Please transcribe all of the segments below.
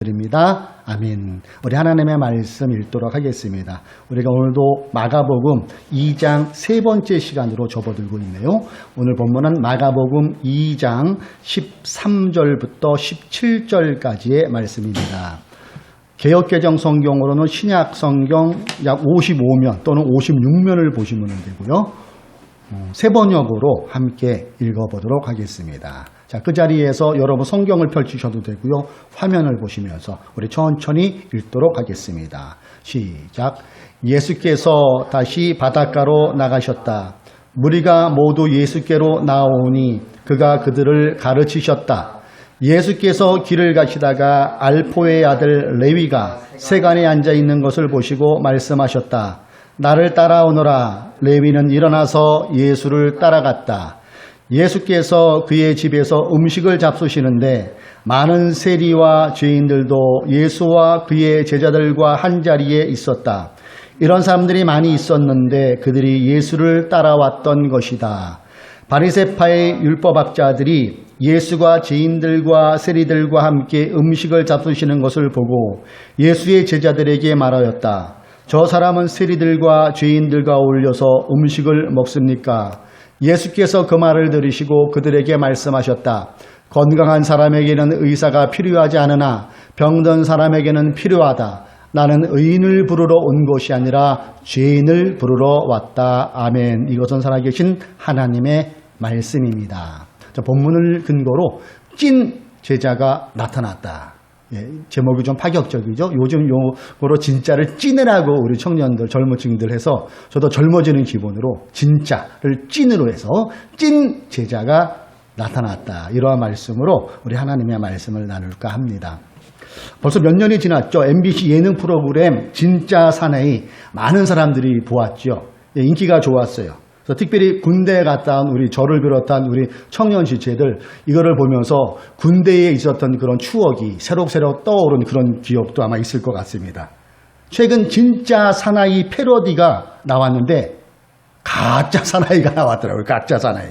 드립니다. 아멘. 우리 하나님의 말씀 읽도록 하겠습니다. 우리가 오늘도 마가복음 2장 세 번째 시간으로 접어들고 있네요. 오늘 본문은 마가복음 2장 13절부터 17절까지의 말씀입니다. 개역개정 성경으로는 신약 성경 약 55면 또는 56면을 보시면 되고요. 세 번역으로 함께 읽어보도록 하겠습니다. 자, 그 자리에서 여러분 성경을 펼치셔도 되고요. 화면을 보시면서 우리 천천히 읽도록 하겠습니다. 시작. 예수께서 다시 바닷가로 나가셨다. 무리가 모두 예수께로 나오니 그가 그들을 가르치셨다. 예수께서 길을 가시다가 알포의 아들 레위가 세간에 앉아 있는 것을 보시고 말씀하셨다. 나를 따라오너라. 레위는 일어나서 예수를 따라갔다. 예수께서 그의 집에서 음식을 잡수시는데 많은 세리와 죄인들도 예수와 그의 제자들과 한자리에 있었다. 이런 사람들이 많이 있었는데 그들이 예수를 따라왔던 것이다. 바리새파의 율법학자들이 예수가 죄인들과 세리들과 함께 음식을 잡수시는 것을 보고 예수의 제자들에게 말하였다. 저 사람은 세리들과 죄인들과 어울려서 음식을 먹습니까? 예수께서 그 말을 들으시고 그들에게 말씀하셨다. 건강한 사람에게는 의사가 필요하지 않으나 병든 사람에게는 필요하다. 나는 의인을 부르러 온 것이 아니라 죄인을 부르러 왔다. 아멘. 이것은 살아계신 하나님의 말씀입니다. 자, 본문을 근거로 찐 제자가 나타났다. 예, 제목이 좀 파격적이죠. 요즘 용어로 진짜를 찐으라고 우리 청년들, 젊은층들 해서 저도 젊어지는 기분으로 진짜를 찐으로 해서 찐 제자가 나타났다. 이러한 말씀으로 우리 하나님의 말씀을 나눌까 합니다. 벌써 몇 년이 지났죠. MBC 예능 프로그램 진짜 사나이 많은 사람들이 보았죠. 예, 인기가 좋았어요. 특별히 군대에 갔다 온 우리 저를 비롯한 우리 청년 지체들 이거를 보면서 군대에 있었던 그런 추억이 새록새록 떠오른 그런 기억도 아마 있을 것 같습니다. 최근 진짜 사나이 패러디가 나왔는데 가짜 사나이가 나왔더라고요. 가짜 사나이.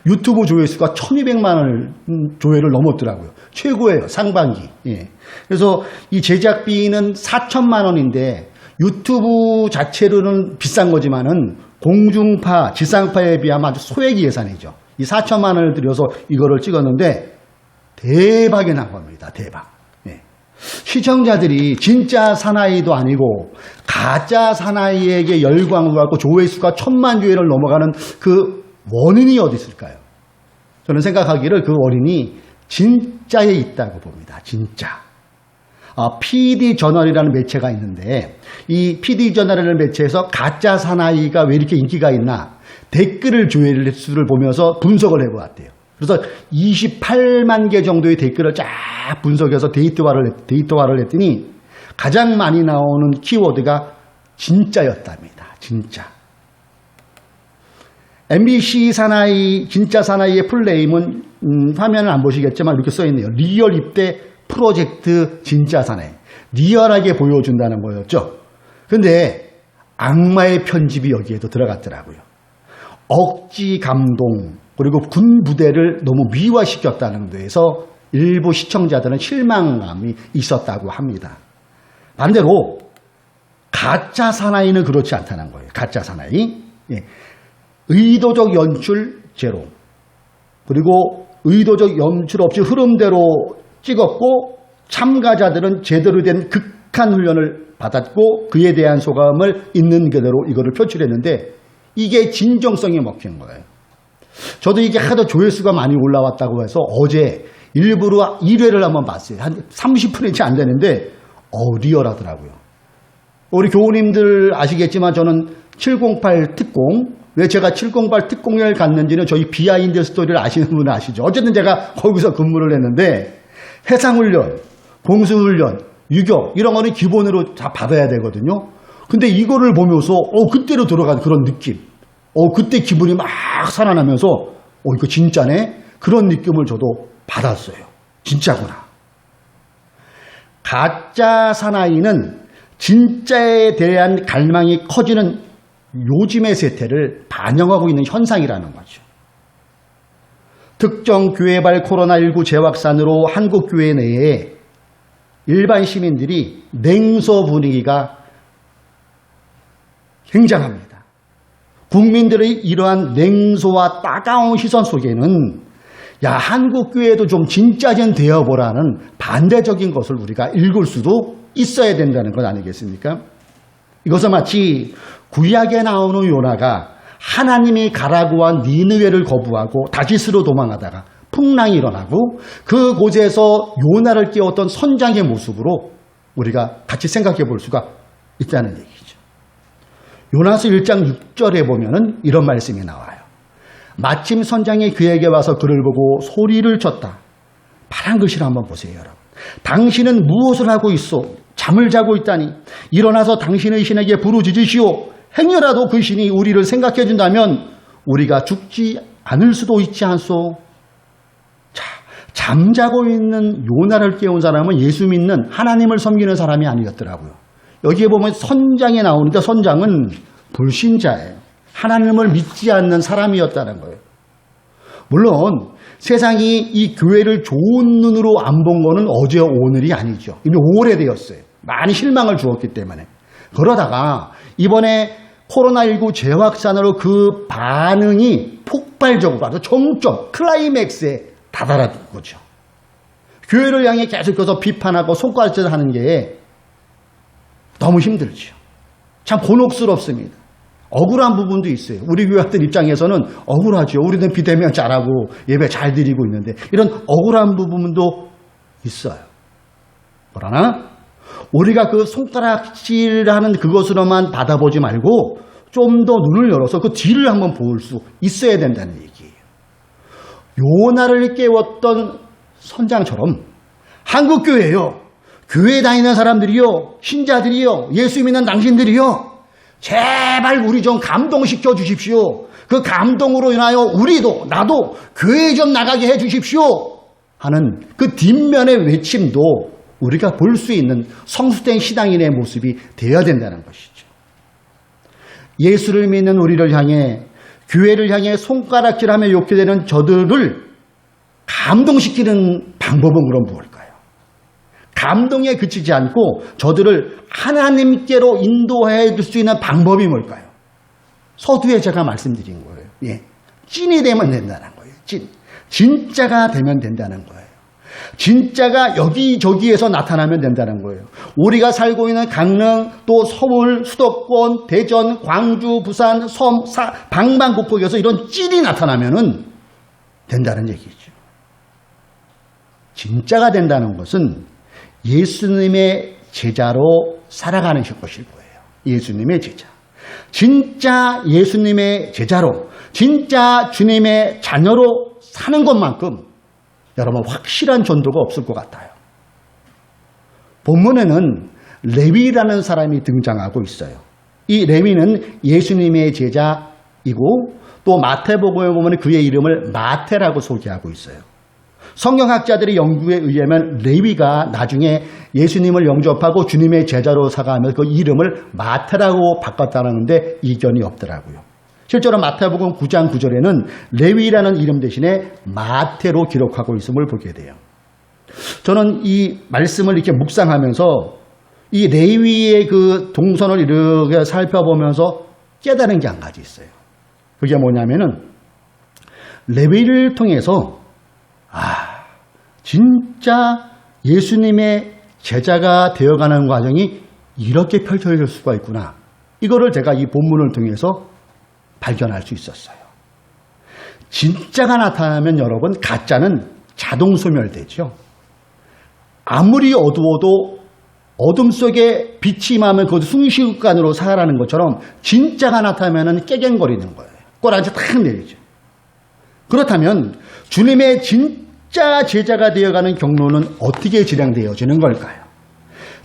유튜브 조회수가 1200만 조회를 넘었더라고요. 최고예요. 상반기. 예. 그래서 이 제작비는 4천만 원인데 유튜브 자체로는 비싼 거지만은 공중파, 지상파에 비하면 아주 소액 예산이죠. 이 4천만 원을 들여서 이거를 찍었는데 대박이 난 겁니다. 대박. 네. 시청자들이 진짜 사나이도 아니고 가짜 사나이에게 열광을 갖고 조회수가 1000만 조회를 넘어가는 그 원인이 어디 있을까요? 저는 생각하기를 그 원인이 진짜에 있다고 봅니다. 진짜. PD저널이라는 매체가 있는데 이 PD저널이라는 매체에서 가짜 사나이가 왜 이렇게 인기가 있나 댓글을 조회를 수를 보면서 분석을 해보았대요. 그래서 28만 개 정도의 댓글을 쫙 분석해서 데이터화를 했더니 가장 많이 나오는 키워드가 진짜였답니다. 진짜. MBC 사나이, 진짜 사나이의 풀네임은 화면을 안 보시겠지만 이렇게 써있네요. 리얼 입대 프로젝트 진짜 사나이. 리얼하게 보여준다는 거였죠. 근데 악마의 편집이 여기에도 들어갔더라고요. 억지 감동 그리고 군 부대를 너무 미화시켰다는 데에서 일부 시청자들은 실망감이 있었다고 합니다. 반대로 가짜 사나이는 그렇지 않다는 거예요. 가짜 사나이. 예. 의도적 연출 제로. 그리고 의도적 연출 없이 흐름대로 찍었고 참가자들은 제대로 된 극한 훈련을 받았고 그에 대한 소감을 있는 그대로 이거를 표출했는데 이게 진정성이 먹힌 거예요. 저도 이게 하도 조회수가 많이 올라왔다고 해서 어제 일부러 1회를 한번 봤어요. 한 30분이 채 안 되는데 리얼하더라고요. 우리 교우님들 아시겠지만 저는 708 특공 왜 제가 708 특공을 갔는지는 저희 비하인드 스토리를 아시는 분은 아시죠. 어쨌든 제가 거기서 근무를 했는데 해상훈련, 공수훈련, 유격 이런 거는 기본으로 다 받아야 되거든요. 근데 이거를 보면서 그때로 들어간 그런 느낌. 그때 기분이 막 살아나면서 이거 진짜네? 그런 느낌을 저도 받았어요. 진짜구나. 가짜 사나이는 진짜에 대한 갈망이 커지는 요즘의 세태를 반영하고 있는 현상이라는 거죠. 특정 교회발 코로나19 재확산으로 한국 교회 내에 일반 시민들이 냉소 분위기가 굉장합니다. 국민들의 이러한 냉소와 따가운 시선 속에는 야, 한국교회도 좀 진짜 좀 되어보라는 반대적인 것을 우리가 읽을 수도 있어야 된다는 것 아니겠습니까? 이것은 마치 구약에 나오는 요나가 하나님이 가라고 한 니느웨를 거부하고 다시스로 도망하다가 풍랑이 일어나고 그곳에서 요나를 깨웠던 선장의 모습으로 우리가 같이 생각해 볼 수가 있다는 얘기죠. 요나서 1장 6절에 보면은 이런 말씀이 나와요. 마침 선장이 그에게 와서 그를 보고 소리를 쳤다. 파란 글씨를 한번 보세요, 여러분. 당신은 무엇을 하고 있어? 잠을 자고 있다니. 일어나서 당신의 신에게 부르짖으시오. 행여라도 그 신이 우리를 생각해 준다면 우리가 죽지 않을 수도 있지 않소? 자, 잠자고 있는 요나를 깨운 사람은 예수 믿는 하나님을 섬기는 사람이 아니었더라고요. 여기에 보면 선장에 나오는데 선장은 불신자예요. 하나님을 믿지 않는 사람이었다는 거예요. 물론 세상이 이 교회를 좋은 눈으로 안 본 거는 어제 오늘이 아니죠. 이미 오래되었어요. 많이 실망을 주었기 때문에. 그러다가 이번에 코로나19 재확산으로 그 반응이 폭발적으로 아주 정점, 클라이맥스에 다다른 거죠. 교회를 향해 계속해서 비판하고 손가락질 하는 게 너무 힘들죠. 참 곤혹스럽습니다. 억울한 부분도 있어요. 우리 교회들 입장에서는 억울하죠. 우리는 비대면 잘하고 예배 잘 드리고 있는데 이런 억울한 부분도 있어요. 그러나 우리가 그 손가락질하는 그것으로만 받아보지 말고 좀 더 눈을 열어서 그 뒤를 한번 볼 수 있어야 된다는 얘기예요. 요나를 깨웠던 선장처럼 한국교회요. 교회 다니는 사람들이요. 신자들이요. 예수 믿는 당신들이요. 제발 우리 좀 감동시켜 주십시오. 그 감동으로 인하여 우리도 나도 교회 좀 나가게 해 주십시오 하는 그 뒷면의 외침도 우리가 볼 수 있는 성숙된 신앙인의 모습이 되어야 된다는 것이죠. 예수를 믿는 우리를 향해 교회를 향해 손가락질하며 욕해대는 저들을 감동시키는 방법은 그럼 무엇일까요? 감동에 그치지 않고 저들을 하나님께로 인도해 줄 수 있는 방법이 뭘까요? 서두에 제가 말씀드린 거예요. 예. 찐이 되면 된다는 거예요. 찐. 진짜가 되면 된다는 거예요. 진짜가 여기저기에서 나타나면 된다는 거예요. 우리가 살고 있는 강릉, 또 서울, 수도권, 대전, 광주, 부산, 섬, 방방곡곡에서 이런 찐이 나타나면 된다는 얘기죠. 진짜가 된다는 것은 예수님의 제자로 살아가는 것일 거예요. 예수님의 제자. 진짜 예수님의 제자로, 진짜 주님의 자녀로 사는 것만큼 여러분 확실한 전도가 없을 것 같아요. 본문에는 레위라는 사람이 등장하고 있어요. 이 레위는 예수님의 제자이고 또 마태복음에 보면 그의 이름을 마태라고 소개하고 있어요. 성경학자들의 연구에 의하면 레위가 나중에 예수님을 영접하고 주님의 제자로 사가면서 그 이름을 마태라고 바꿨다는데 이견이 없더라고요. 실제로 마태복음 9장 9절에는 레위라는 이름 대신에 마태로 기록하고 있음을 보게 돼요. 저는 이 말씀을 이렇게 묵상하면서 이 레위의 그 동선을 이렇게 살펴보면서 깨달은 게 한 가지 있어요. 그게 뭐냐면은 레위를 통해서 진짜 예수님의 제자가 되어가는 과정이 이렇게 펼쳐질 수가 있구나. 이거를 제가 이 본문을 통해서 발견할 수 있었어요. 진짜가 나타나면 여러분 가짜는 자동 소멸되죠. 아무리 어두워도 어둠 속에 빛이 임하면 그것도 순식간으로 살아나는 것처럼 진짜가 나타나면 깨갱거리는 거예요. 꼬라지 탁 내리죠. 그렇다면 주님의 진짜 제자가 되어가는 경로는 어떻게 진행되어지는 걸까요?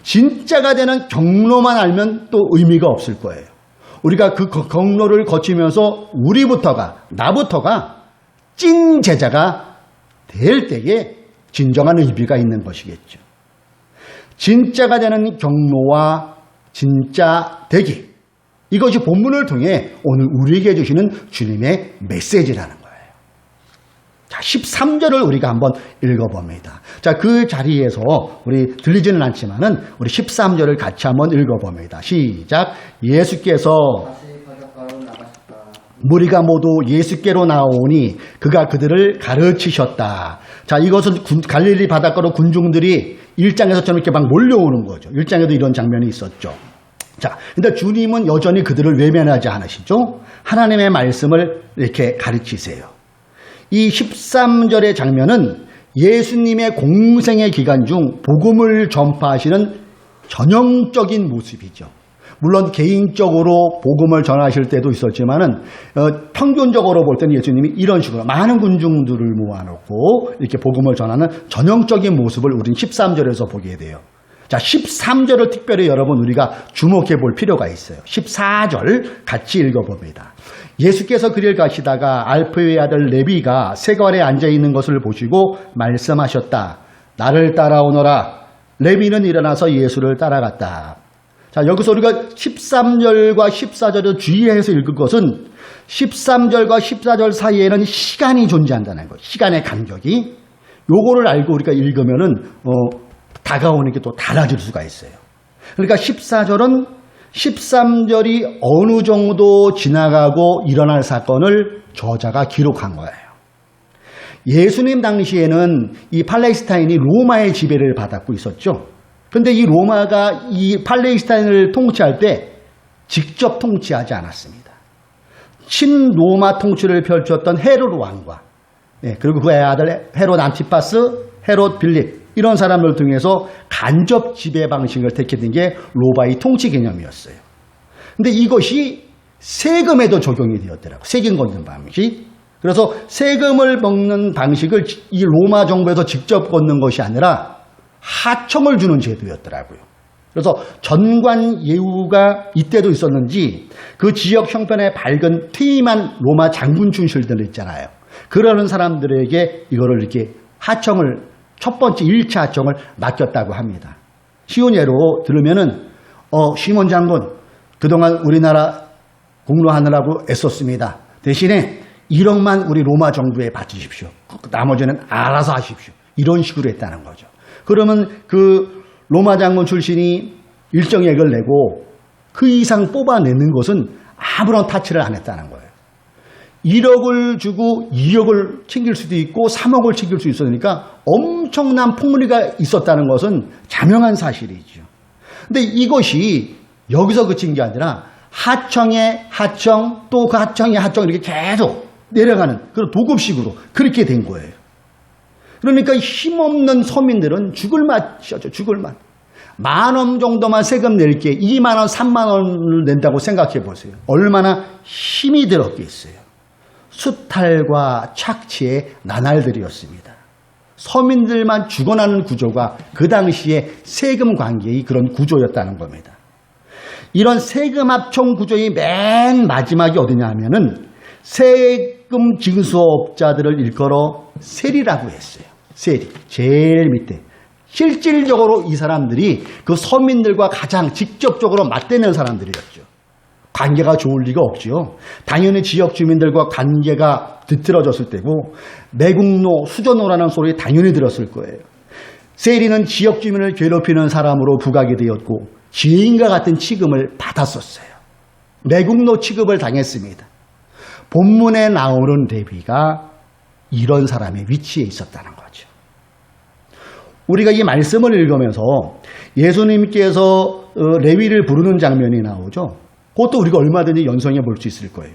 진짜가 되는 경로만 알면 또 의미가 없을 거예요. 우리가 그 경로를 거치면서 나부터가 찐 제자가 될 때에 진정한 의미가 있는 것이겠죠. 진짜가 되는 경로와 진짜 되기. 이것이 본문을 통해 오늘 우리에게 주시는 주님의 메시지라는 거예요. 자, 자, 13절을 우리가 한번 읽어봅니다. 자, 그 자리에서 우리 들리지는 않지만은 우리 13절을 같이 한번 읽어봅니다. 시작. 예수께서 다시 바닷가로 나가셨다. 무리가 모두 예수께로 나오니 그가 그들을 가르치셨다. 자, 이것은 갈릴리 바닷가로 군중들이 일장에서처럼 이렇게 막 몰려오는 거죠. 일장에도 이런 장면이 있었죠. 자, 근데 주님은 여전히 그들을 외면하지 않으시죠. 하나님의 말씀을 이렇게 가르치세요. 이 13절의 장면은 예수님의 공생의 기간 중 복음을 전파하시는 전형적인 모습이죠. 물론 개인적으로 복음을 전하실 때도 있었지만은 평균적으로 볼 때는 예수님이 이런 식으로 많은 군중들을 모아놓고 이렇게 복음을 전하는 전형적인 모습을 우리는 13절에서 보게 돼요. 자, 13절을 특별히 여러분 우리가 주목해 볼 필요가 있어요. 14절 같이 읽어봅니다. 예수께서 그를 가시다가 알프의 아들 레비가 세관에 앉아있는 것을 보시고 말씀하셨다. 나를 따라오너라. 레비는 일어나서 예수를 따라갔다. 자, 여기서 우리가 13절과 14절을 주의해서 읽을 것은 13절과 14절 사이에는 시간이 존재한다는 거예요. 시간의 간격이. 요거를 알고 우리가 읽으면은 다가오는 게 또 달라질 수가 있어요. 그러니까 14절은 13절이 어느 정도 지나가고 일어날 사건을 저자가 기록한 거예요. 예수님 당시에는 이 팔레스타인이 로마의 지배를 받았고 있었죠. 그런데 이 로마가 이 팔레스타인을 통치할 때 직접 통치하지 않았습니다. 친로마 통치를 펼쳤던 헤롯 왕과 그리고 그의 아들 헤롯 안티파스, 헤롯 빌립 이런 사람을 통해서 간접 지배 방식을 택했던 게 로마의 통치 개념이었어요. 근데 이것이 세금에도 적용이 되었더라고요. 세금 걷는 방식. 그래서 세금을 먹는 방식을 이 로마 정부에서 직접 걷는 것이 아니라 하청을 주는 제도였더라고요. 그래서 전관 예우가 이때도 있었는지 그 지역 형편에 밝은 퇴임한 로마 장군 출신들 있잖아요. 그러는 사람들에게 이거를 이렇게 하청을 첫 번째 1차 하청을 맡겼다고 합니다. 쉬운 예로 들으면은 시몬 장군 그동안 우리나라 공로하느라고 애썼습니다. 대신에 1억만 우리 로마 정부에 바치십시오. 나머지는 알아서 하십시오. 이런 식으로 했다는 거죠. 그러면 그 로마 장군 출신이 일정액을 내고 그 이상 뽑아내는 것은 아무런 타치를 안 했다는 거예요. 1억을 주고 2억을 챙길 수도 있고 3억을 챙길 수 있었으니까 엄청난 폭리가 있었다는 것은 자명한 사실이죠. 근데 이것이 여기서 그친 게 아니라 하청의 하청 또 그 하청의 하청 이렇게 계속 내려가는 그런 도급식으로 그렇게 된 거예요. 그러니까 힘없는 서민들은 죽을 맛이었죠. 죽을 맛. 10,000원 정도만 세금 낼게 2만 원, 3만 원을 낸다고 생각해 보세요. 얼마나 힘이 들었겠어요. 수탈과 착취의 나날들이었습니다. 서민들만 죽어나는 구조가 그 당시에 세금 관계의 그런 구조였다는 겁니다. 이런 세금 합청 구조의 맨 마지막이 어디냐 하면은 세금 징수업자들을 일컬어 세리라고 했어요. 세리. 제일 밑에. 실질적으로 이 사람들이 그 서민들과 가장 직접적으로 맞대는 사람들이었죠. 관계가 좋을 리가 없죠. 당연히 지역 주민들과 관계가 뒤틀어졌을 때고 매국노, 수저노라는 소리 당연히 들었을 거예요. 세리는 지역 주민을 괴롭히는 사람으로 부각이 되었고 죄인과 같은 취급을 받았었어요. 매국노 취급을 당했습니다. 본문에 나오는 레위가 이런 사람의 위치에 있었다는 거죠. 우리가 이 말씀을 읽으면서 예수님께서 레위를 부르는 장면이 나오죠. 그것도 우리가 얼마든지 연상해 볼 수 있을 거예요.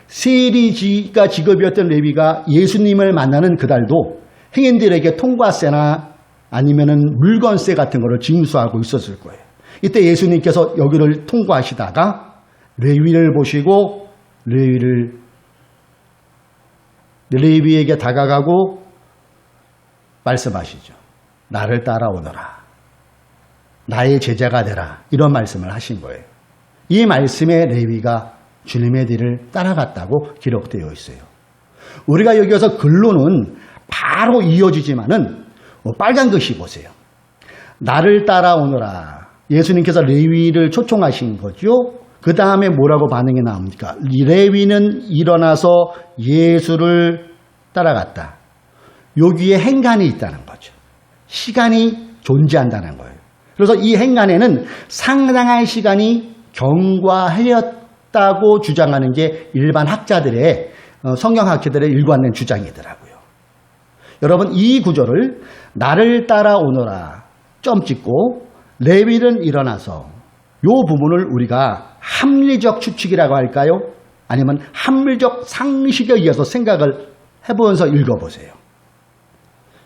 세리가 직업이었던 레위가 예수님을 만나는 그달도 행인들에게 통과세나 아니면은 물건세 같은 거를 징수하고 있었을 거예요. 이때 예수님께서 여기를 통과하시다가 레위를 보시고 레위에게 다가가고 말씀하시죠. 나를 따라오너라. 나의 제자가 되라. 이런 말씀을 하신 거예요. 이 말씀에 레위가 주님의 뒤를 따라갔다고 기록되어 있어요. 우리가 여기서 글로는 바로 이어지지만은 빨간 글씨 보세요. 나를 따라오너라. 예수님께서 레위를 초청하신 거죠. 그 다음에 뭐라고 반응이 나옵니까? 레위는 일어나서 예수를 따라갔다. 여기에 행간이 있다는 거죠. 시간이 존재한다는 거예요. 그래서 이 행간에는 상당한 시간이 경과하였다고 주장하는 게 일반 학자들의 성경학자들의 일관된 주장이더라고요. 여러분 이 구절을 나를 따라오너라 점 찍고 레위는 일어나서 이 부분을 우리가 합리적 추측이라고 할까요? 아니면 합리적 상식에 의해서 생각을 해보면서 읽어보세요.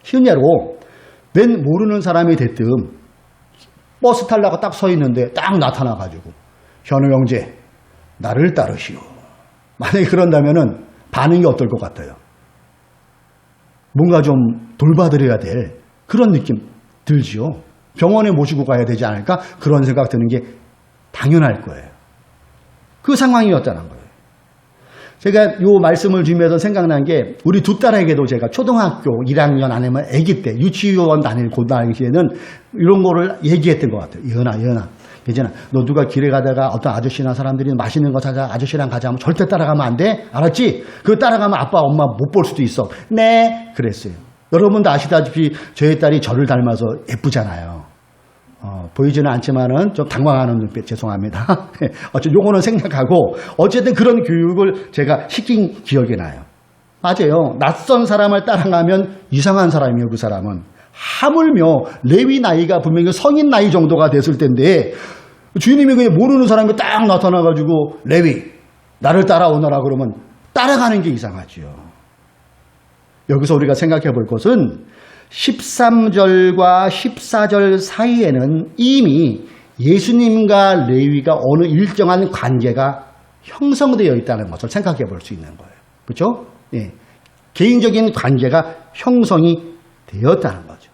쉬운 예로 웬 모르는 사람이 됐든 버스 타려고 딱 서 있는데 딱 나타나가지고 현우 형제 나를 따르시오. 만약에 그런다면은 반응이 어떨 것 같아요? 뭔가 좀 돌봐드려야 될 그런 느낌 들지요. 병원에 모시고 가야 되지 않을까? 그런 생각 드는 게 당연할 거예요. 그 상황이었다는 거예요. 제가 이 말씀을 주면서 생각난 게 우리 두 딸에게도 제가 초등학교 1학년 아니면 아기 때 유치원 다닐 고등학교에는 이런 거를 얘기했던 것 같아요. 예은아 예전아 너 누가 길에 가다가 어떤 아저씨나 사람들이 맛있는 거 사자 아저씨랑 가자 하면 절대 따라가면 안 돼. 알았지? 그거 따라가면 아빠 엄마 못 볼 수도 있어. 네 그랬어요. 여러분도 아시다시피 저희 딸이 저를 닮아서 예쁘잖아요. 보이지는 않지만은 좀 당황하는 눈빛 죄송합니다. 어쨌든 요거는 생각하고 어쨌든 그런 교육을 제가 시킨 기억이 나요. 맞아요. 낯선 사람을 따라가면 이상한 사람이에요. 그 사람은. 하물며 레위 나이가 분명히 성인 나이 정도가 됐을 텐데 주인님이 그냥 모르는 사람이 딱 나타나가지고 레위 나를 따라오너라 그러면 따라가는 게 이상하지요. 여기서 우리가 생각해 볼 것은 13절과 14절 사이에는 이미 예수님과 레위가 어느 일정한 관계가 형성되어 있다는 것을 생각해 볼 수 있는 거예요. 그렇죠? 예. 개인적인 관계가 형성이 되었다는 거죠.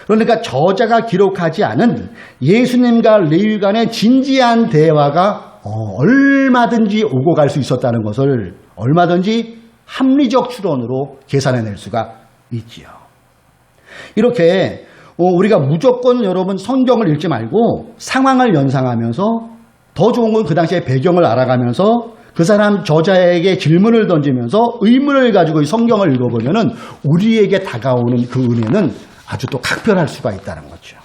그러니까 저자가 기록하지 않은 예수님과 레위 간의 진지한 대화가 얼마든지 오고 갈 수 있었다는 것을 얼마든지 합리적 추론으로 계산해낼 수가 있지요. 이렇게 우리가 무조건 여러분 성경을 읽지 말고 상황을 연상하면서 더 좋은 건 그 당시의 배경을 알아가면서 그 사람 저자에게 질문을 던지면서 의문을 가지고 이 성경을 읽어보면은 우리에게 다가오는 그 은혜는 아주 또 각별할 수가 있다는 거죠.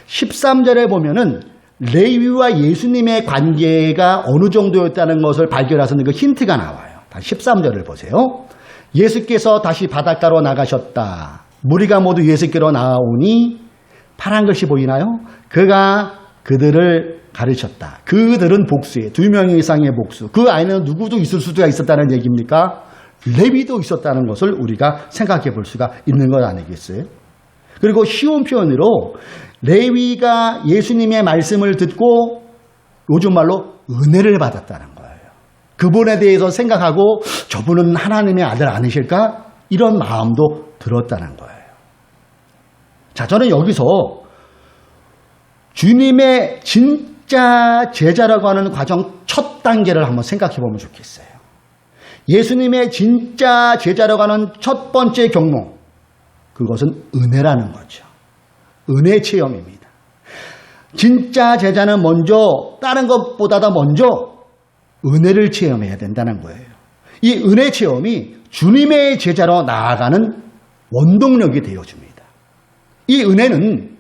13절에 보면은 레위와 예수님의 관계가 어느 정도였다는 것을 발견하서는 그 힌트가 나와요. 다시 13절을 보세요. 예수께서 다시 바닷가로 나가셨다. 무리가 모두 예수께로 나아오니 파란 글씨 보이나요? 그가 그들을 가르쳤다. 그들은 복수에 2명 이상의 복수. 그 안에는 누구도 있을 수도 있었다는 얘기입니까? 레위도 있었다는 것을 우리가 생각해 볼 수가 있는 것 아니겠어요? 그리고 쉬운 표현으로 레위가 예수님의 말씀을 듣고 요즘 말로 은혜를 받았다는 거예요. 그분에 대해서 생각하고 저분은 하나님의 아들 아니실까? 이런 마음도 들었다는 거예요. 자, 저는 여기서 주님의 진짜 제자라고 하는 과정 첫 단계를 한번 생각해 보면 좋겠어요. 예수님의 진짜 제자라고 하는 첫 번째 경로, 그것은 은혜라는 거죠. 은혜 체험입니다. 진짜 제자는 먼저 다른 것보다 먼저 은혜를 체험해야 된다는 거예요. 이 은혜 체험이 주님의 제자로 나아가는 원동력이 되어줍니다. 이 은혜는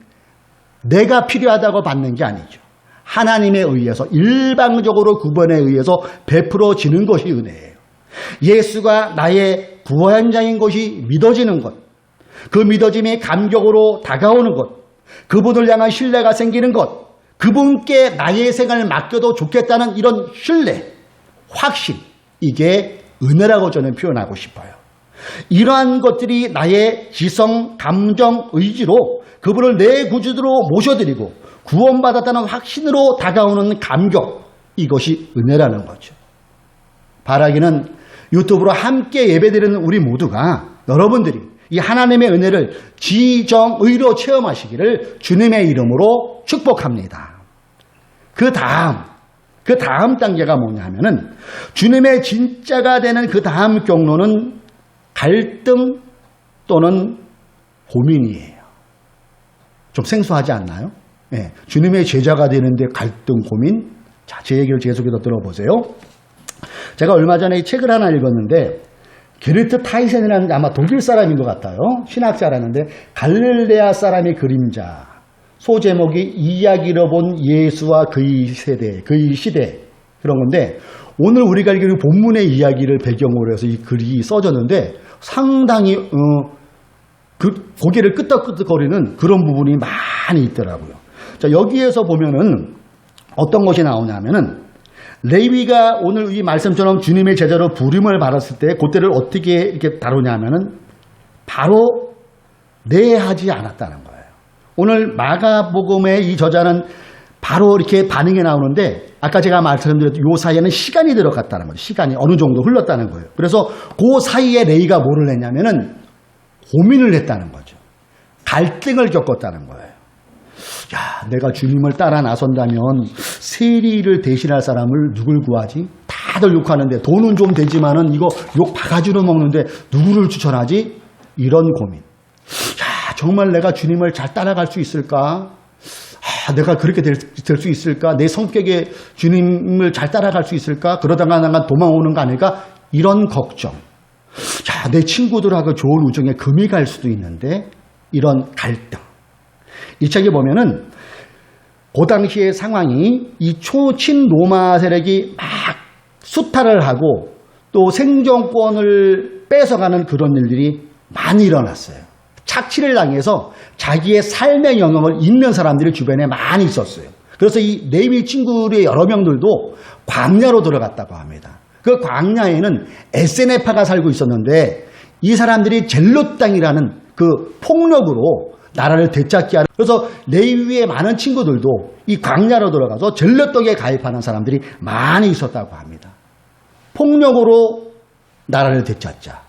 내가 필요하다고 받는 게 아니죠. 하나님에 의해서 일방적으로 구원에 의해서 베풀어지는 것이 은혜예요. 예수가 나의 구원자인 것이 믿어지는 것, 그 믿어짐이 감격으로 다가오는 것, 그분을 향한 신뢰가 생기는 것, 그분께 나의 생을 맡겨도 좋겠다는 이런 신뢰, 확신, 이게 은혜라고 저는 표현하고 싶어요. 이러한 것들이 나의 지성, 감정, 의지로 그분을 내 구주로 모셔드리고 구원받았다는 확신으로 다가오는 감격, 이것이 은혜라는 거죠. 바라기는 유튜브로 함께 예배드리는 우리 모두가 여러분들이 이 하나님의 은혜를 지정의로 체험하시기를 주님의 이름으로 축복합니다. 그 다음 단계가 뭐냐 하면은 주님의 진짜가 되는 그 다음 경로는 갈등 또는 고민이에요. 좀 생소하지 않나요? 네, 주님의 제자가 되는데 갈등, 고민? 자, 제 얘기를 계속해서 들어보세요. 제가 얼마 전에 이 책을 하나 읽었는데 게르트 타이센이라는 아마 독일 사람인 것 같아요. 신학자라는데 갈릴레아 사람의 그림자. 소제목이 이야기로 본 예수와 그의 세대, 그의 시대 그런 건데 오늘 우리가 읽은 본문의 이야기를 배경으로 해서 이 글이 써졌는데 상당히 고개를 끄덕끄덕거리는 그런 부분이 많이 있더라고요. 자, 여기에서 보면은 어떤 것이 나오냐면은 레위가 오늘 이 말씀처럼 주님의 제자로 부름을 받았을 때 그때를 어떻게 이렇게 다루냐면은 바로 내하지 않았다는 거예요. 오늘 마가복음의 이 저자는 바로 이렇게 반응이 나오는데 아까 제가 말씀드렸던 요 사이에는 시간이 들어갔다는 거죠. 시간이 어느 정도 흘렀다는 거예요. 그래서 그 사이에 레위가 뭐를 했냐면은 고민을 했다는 거죠. 갈등을 겪었다는 거예요. 야, 내가 주님을 따라 나선다면 세리를 대신할 사람을 누굴 구하지? 다들 욕하는데 돈은 좀 되지만은 이거 욕 바가지로 먹는데 누구를 추천하지? 이런 고민. 야, 정말 내가 주님을 잘 따라갈 수 있을까? 내가 그렇게 될 수 있을까? 내 성격에 주님을 잘 따라갈 수 있을까? 그러다가 나가 도망오는 거 아닐까? 이런 걱정. 자, 내 친구들하고 좋은 우정에 금이 갈 수도 있는데 이런 갈등. 이 책에 보면은 그 당시의 상황이 이 초친 로마 세력이 막 수탈을 하고 또 생존권을 뺏어가는 그런 일들이 많이 일어났어요. 착취를 당해서 자기의 삶의 영역을 잃는 사람들이 주변에 많이 있었어요. 그래서 이 레위 친구의 여러 명들도 광야로 들어갔다고 합니다. 그 광야에는 에세네파가 살고 있었는데 이 사람들이 젤롯 땅이라는 그 폭력으로 나라를 되찾기 하는, 그래서 레위의 많은 친구들도 이 광야로 들어가서 젤롯 떡에 가입하는 사람들이 많이 있었다고 합니다. 폭력으로 나라를 되찾자.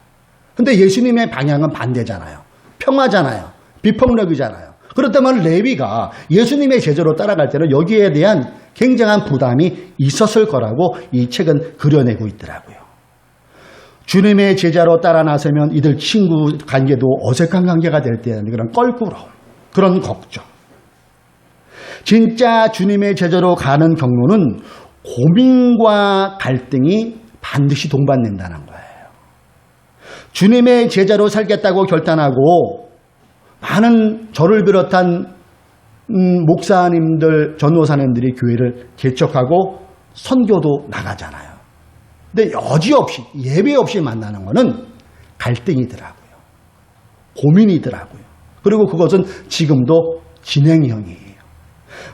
근데 예수님의 방향은 반대잖아요. 평화잖아요. 비폭력이잖아요. 그렇다면 레위가 예수님의 제자로 따라갈 때는 여기에 대한 굉장한 부담이 있었을 거라고 이 책은 그려내고 있더라고요. 주님의 제자로 따라 나서면 이들 친구 관계도 어색한 관계가 될 때는 그런 껄끄러움, 그런 걱정. 진짜 주님의 제자로 가는 경로는 고민과 갈등이 반드시 동반된다는 거예요. 주님의 제자로 살겠다고 결단하고 많은 저를 비롯한 목사님들, 전도사님들이 교회를 개척하고 선교도 나가잖아요. 근데 여지없이 예배 없이 만나는 것은 갈등이더라고요. 고민이더라고요. 그리고 그것은 지금도 진행형이에요.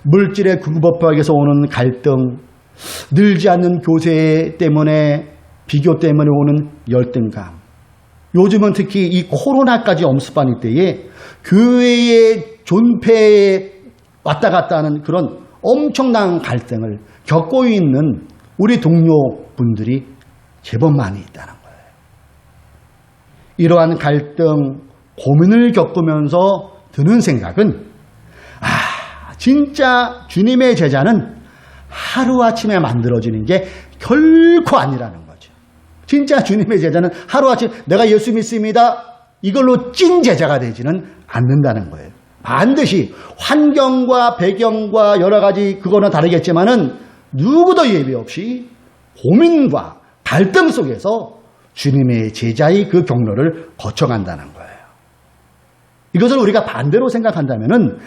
물질의 구급법에서 오는 갈등, 늘지 않는 교세 때문에 비교 때문에 오는 열등감. 요즘은 특히 이 코로나까지 엄습한 이때에 교회의 존폐에 왔다 갔다 하는 그런 엄청난 갈등을 겪고 있는 우리 동료분들이 제법 많이 있다는 거예요. 이러한 갈등, 고민을 겪으면서 드는 생각은 진짜 주님의 제자는 하루아침에 만들어지는 게 결코 아니라는 거죠. 진짜 주님의 제자는 하루아침 내가 예수 믿습니다. 이걸로 찐 제자가 되지는 않는다는 거예요. 반드시 환경과 배경과 여러 가지 그거는 다르겠지만은 누구도 예외 없이 고민과 갈등 속에서 주님의 제자의 그 경로를 거쳐간다는 거예요. 이것을 우리가 반대로 생각한다면은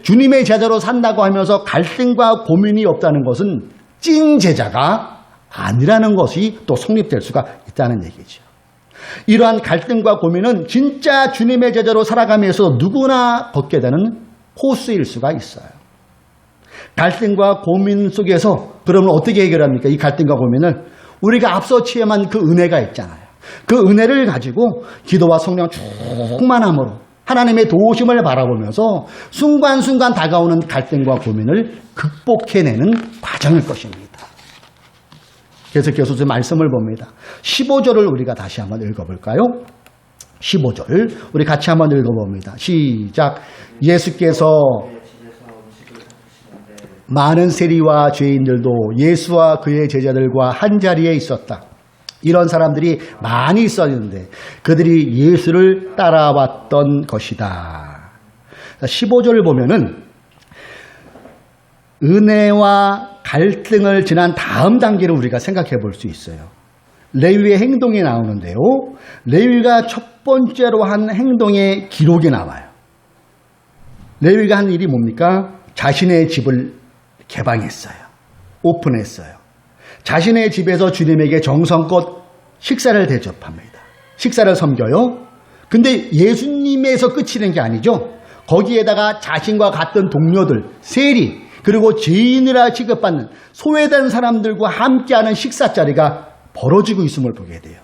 주님의 제자로 산다고 하면서 갈등과 고민이 없다는 것은 찐 제자가 아니라는 것이 또 성립될 수가 있다는 얘기죠. 이러한 갈등과 고민은 진짜 주님의 제자로 살아가면서 누구나 겪게 되는 코스일 수가 있어요. 갈등과 고민 속에서 그러면 어떻게 해결합니까? 이 갈등과 고민을 우리가 앞서 체험한 그 은혜가 있잖아요. 그 은혜를 가지고 기도와 성령 충만함으로 하나님의 도우심을 바라보면서 순간순간 다가오는 갈등과 고민을 극복해내는 과정일 것입니다. 계속해서 말씀을 봅니다. 15절을 우리가 다시 한번 읽어볼까요? 15절 우리 같이 한번 읽어봅니다. 시작. 예수께서 많은 세리와 죄인들도 예수와 그의 제자들과 한자리에 있었다. 이런 사람들이 많이 있었는데 그들이 예수를 따라왔던 것이다. 15절을 보면은 은혜와 갈등을 지난 다음 단계를 우리가 생각해 볼 수 있어요. 레위의 행동이 나오는데요. 레위가 첫 번째로 한 행동의 기록이 나와요. 레위가 한 일이 뭡니까? 자신의 집을 개방했어요. 오픈했어요. 자신의 집에서 주님에게 정성껏 식사를 대접합니다. 식사를 섬겨요. 근데 예수님에서 끝이는 게 아니죠. 거기에다가 자신과 같은 동료들, 세리, 그리고 죄인이라 취급받는 소외된 사람들과 함께하는 식사 자리가 벌어지고 있음을 보게 돼요.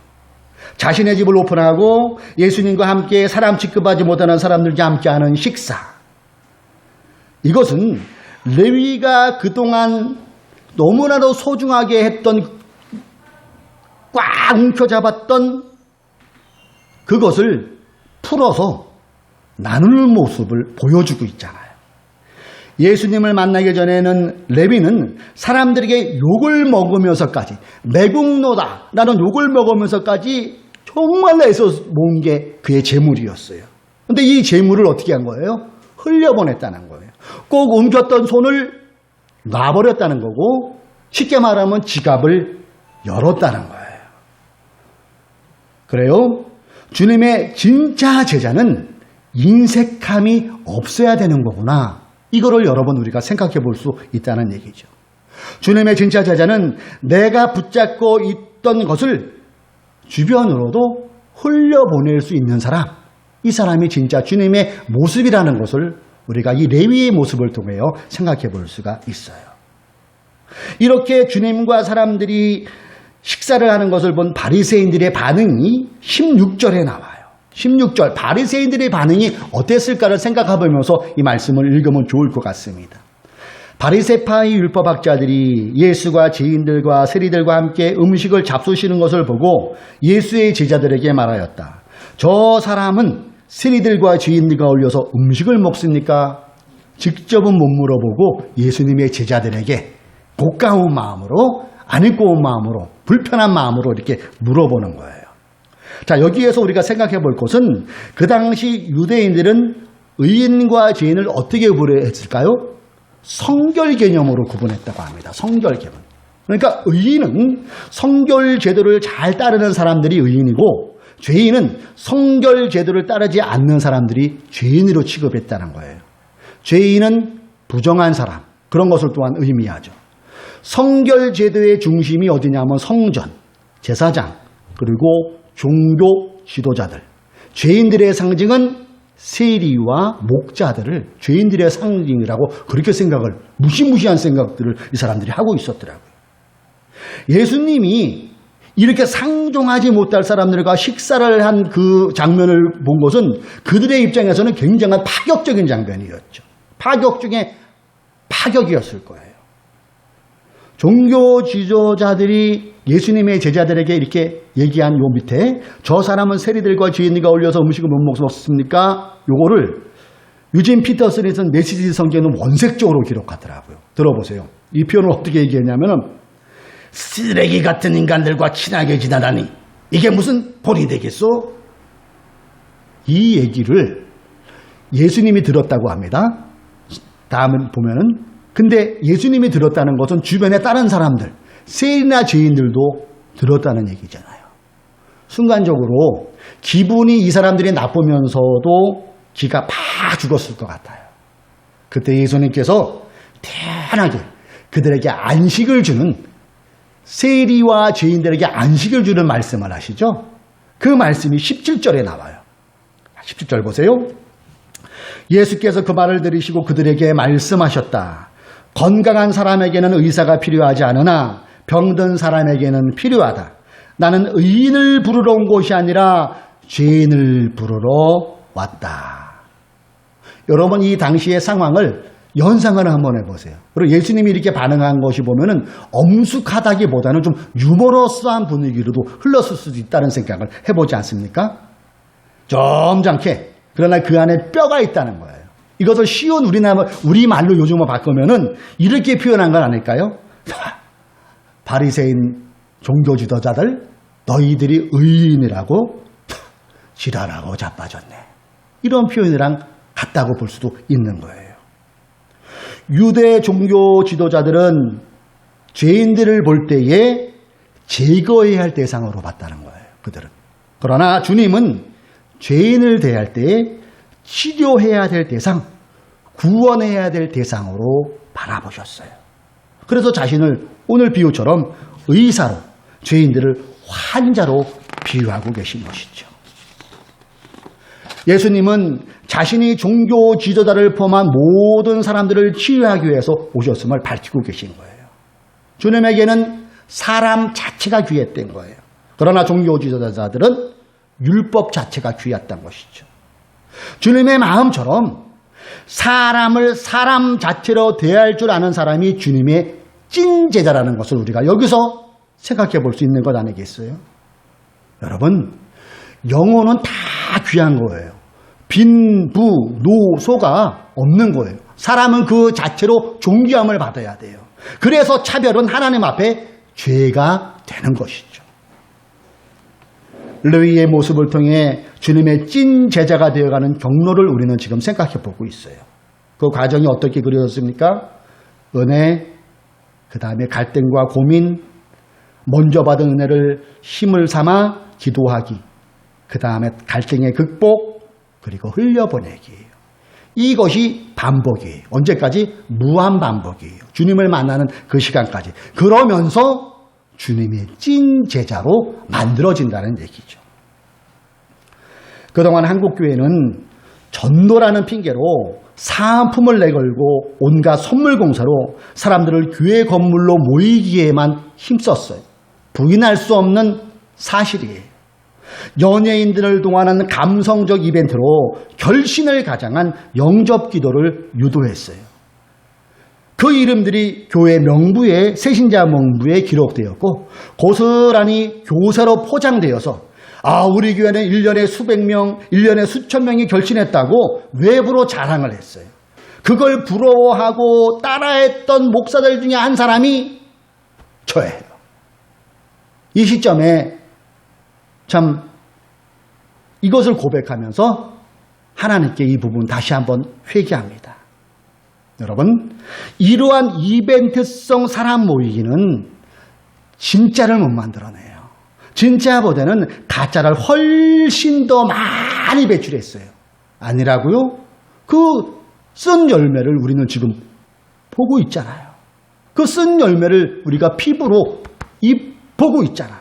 자신의 집을 오픈하고 예수님과 함께 사람 취급하지 못하는 사람들과 함께하는 식사. 이것은 레위가 그동안 너무나도 소중하게 했던, 꽉 움켜잡았던 그것을 풀어서 나누는 모습을 보여주고 있잖아요. 예수님을 만나기 전에는 레위는 사람들에게 욕을 먹으면서까지, 매국노다라는 욕을 먹으면서까지 정말 애써 모은 게 그의 재물이었어요. 그런데 이 재물을 어떻게 한 거예요? 흘려보냈다는 거예요. 꼭 옮겼던 손을 놔버렸다는 거고, 쉽게 말하면 지갑을 열었다는 거예요. 그래요? 주님의 진짜 제자는 인색함이 없어야 되는 거구나. 이거를 여러분 우리가 생각해 볼 수 있다는 얘기죠. 주님의 진짜 제자는 내가 붙잡고 있던 것을 주변으로도 흘려보낼 수 있는 사람, 이 사람이 진짜 주님의 모습이라는 것을 우리가 이 레위의 모습을 통해 생각해 볼 수가 있어요. 이렇게 주님과 사람들이 식사를 하는 것을 본 바리새인들의 반응이 16절에 나와요. 16절 바리새인들의 반응이 어땠을까를 생각해보면서 이 말씀을 읽으면 좋을 것 같습니다. 바리새파의 율법학자들이 예수가 죄인들과 세리들과 함께 음식을 잡수시는 것을 보고 예수의 제자들에게 말하였다. 저 사람은 세리들과 죄인들과 어울려서 음식을 먹습니까? 직접은 못 물어보고 예수님의 제자들에게 고가운 마음으로, 안 입고 온 마음으로, 불편한 마음으로 이렇게 물어보는 거예요. 자, 여기에서 우리가 생각해 볼 것은 그 당시 유대인들은 의인과 죄인을 어떻게 구분했을까요? 성결 개념으로 구분했다고 합니다. 성결 개념. 그러니까 의인은 성결 제도를 잘 따르는 사람들이 의인이고, 죄인은 성결 제도를 따르지 않는 사람들이 죄인으로 취급했다는 거예요. 죄인은 부정한 사람, 그런 것을 또한 의미하죠. 성결 제도의 중심이 어디냐면 성전, 제사장, 그리고 종교 지도자들. 죄인들의 상징은 세리와 목자들을 죄인들의 상징이라고 그렇게 생각을, 무시무시한 생각들을 이 사람들이 하고 있었더라고요. 예수님이 이렇게 상종하지 못할 사람들과 식사를 한 그 장면을 본 것은 그들의 입장에서는 굉장한 파격적인 장면이었죠. 파격 중에 파격이었을 거예요. 종교 지도자들이 예수님의 제자들에게 이렇게 얘기한 요 밑에 저 사람은 세리들과 죄인들과 어울려서 음식을 못 먹었습니까? 요거를 유진 피터슨이 쓴 메시지 성경은 원색적으로 기록하더라고요. 들어보세요. 이 표현을 어떻게 얘기했냐면은 쓰레기 같은 인간들과 친하게 지내다니 이게 무슨 본이 되겠소? 이 얘기를 예수님이 들었다고 합니다. 다음은 보면은 근데 예수님이 들었다는 것은 주변의 다른 사람들, 세리나 죄인들도 들었다는 얘기잖아요. 순간적으로 기분이 이 사람들이 나쁘면서도 기가 팍 죽었을 것 같아요. 그때 예수님께서 태연하게 그들에게 안식을 주는, 세리와 죄인들에게 안식을 주는 말씀을 하시죠. 그 말씀이 17절에 나와요. 17절 보세요. 예수께서 그 말을 들으시고 그들에게 말씀하셨다. 건강한 사람에게는 의사가 필요하지 않으나 병든 사람에게는 필요하다. 나는 의인을 부르러 온 것이 아니라 죄인을 부르러 왔다. 여러분, 이 당시의 상황을 연상을 한번 해보세요. 그리고 예수님이 이렇게 반응한 것이 보면은 엄숙하다기보다는 좀 유머러스한 분위기로도 흘렀을 수도 있다는 생각을 해보지 않습니까? 점잖게. 그러나 그 안에 뼈가 있다는 거예요. 이것을 쉬운 우리말로 요즘으로 바꾸면은 이렇게 표현한 건 아닐까요? 바리새인 종교 지도자들, 너희들이 의인이라고 지랄하고 자빠졌네. 이런 표현이랑 같다고 볼 수도 있는 거예요. 유대 종교 지도자들은 죄인들을 볼 때에 제거해야 할 대상으로 봤다는 거예요. 그들은. 그러나 주님은 죄인을 대할 때 치료해야 될 대상, 구원해야 될 대상으로 바라보셨어요. 그래서 자신을 오늘 비유처럼 의사로, 죄인들을 환자로 비유하고 계신 것이죠. 예수님은 자신이 종교 지도자를 포함한 모든 사람들을 치유하기 위해서 오셨음을 밝히고 계신 거예요. 주님에게는 사람 자체가 귀했던 거예요. 그러나 종교 지도자들은 율법 자체가 귀했던 것이죠. 주님의 마음처럼 사람을 사람 자체로 대할 줄 아는 사람이 주님의 찐 제자라는 것을 우리가 여기서 생각해 볼 수 있는 것 아니겠어요? 여러분, 영혼은 다 귀한 거예요. 빈, 부, 노, 소가 없는 거예요. 사람은 그 자체로 존귀함을 받아야 돼요. 그래서 차별은 하나님 앞에 죄가 되는 것이죠. 레위의 모습을 통해 주님의 찐 제자가 되어가는 경로를 우리는 지금 생각해 보고 있어요. 그 과정이 어떻게 그려졌습니까? 은혜, 그 다음에 갈등과 고민, 먼저 받은 은혜를 힘을 삼아 기도하기, 그 다음에 갈등의 극복, 그리고 흘려보내기예요. 이것이 반복이에요. 언제까지? 무한 반복이에요. 주님을 만나는 그 시간까지. 그러면서 주님의 찐 제자로 만들어진다는 얘기죠. 그동안 한국교회는 전도라는 핑계로 사은품을 내걸고 온갖 선물 공사로 사람들을 교회 건물로 모이기에만 힘썼어요. 부인할 수 없는 사실이에요. 연예인들을 동원하는 감성적 이벤트로 결신을 가장한 영접 기도를 유도했어요. 그 이름들이 교회 명부에, 새신자 명부에 기록되었고 고스란히 교사로 포장되어서 우리 교회는 1년에 수백 명, 1년에 수천 명이 결신했다고 외부로 자랑을 했어요. 그걸 부러워하고 따라했던 목사들 중에 한 사람이 저예요. 이 시점에 참 이것을 고백하면서 하나님께 이 부분 다시 한번 회개합니다. 여러분, 이러한 이벤트성 사람 모이기는 진짜를 못 만들어내요. 진짜보다는 가짜를 훨씬 더 많이 배출했어요. 아니라고요? 그 쓴 열매를 우리는 지금 보고 있잖아요. 그 쓴 열매를 우리가 피부로 보고 있잖아요.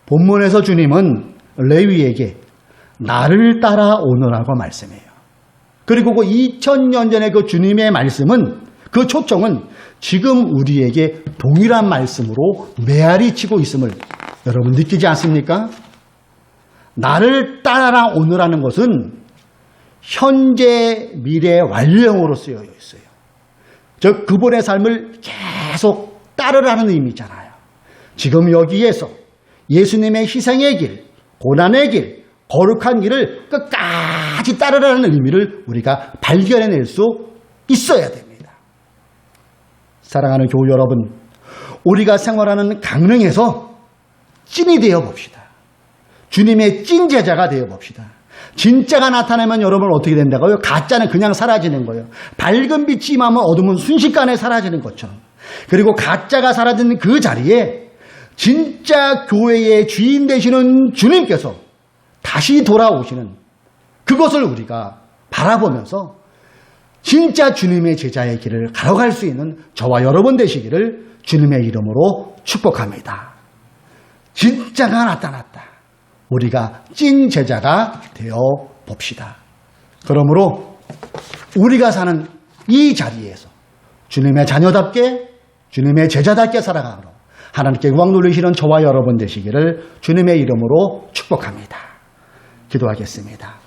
본문에서 주님은 레위에게 나를 따라오너라고 말씀해요. 그리고 그 2000년 전의 그 주님의 말씀은, 그 초청은 지금 우리에게 동일한 말씀으로 메아리 치고 있음을 여러분 느끼지 않습니까? 나를 따라오너라는 것은 현재, 미래, 완료형으로 쓰여 있어요. 즉 그분의 삶을 계속 따르라는 의미잖아요. 지금 여기에서 예수님의 희생의 길, 고난의 길, 거룩한 길을 끝까지 따르라는 의미를 우리가 발견해낼 수 있어야 됩니다. 사랑하는 교우 여러분, 우리가 생활하는 강릉에서 찐이 되어 봅시다. 주님의 찐 제자가 되어 봅시다. 진짜가 나타나면 여러분 어떻게 된다고요? 가짜는 그냥 사라지는 거예요. 밝은 빛이 임하면 어둠은 순식간에 사라지는 것처럼. 그리고 가짜가 사라지는 그 자리에 진짜 교회의 주인 되시는 주님께서 다시 돌아오시는 그것을 우리가 바라보면서 진짜 주님의 제자의 길을 걸어갈 수 있는 저와 여러분 되시기를 주님의 이름으로 축복합니다. 진짜가 나타났다. 우리가 찐 제자가 되어 봅시다. 그러므로 우리가 사는 이 자리에서 주님의 자녀답게, 주님의 제자답게 살아가므로 하나님께 영광 돌리시는 저와 여러분 되시기를 주님의 이름으로 축복합니다. 기도하겠습니다.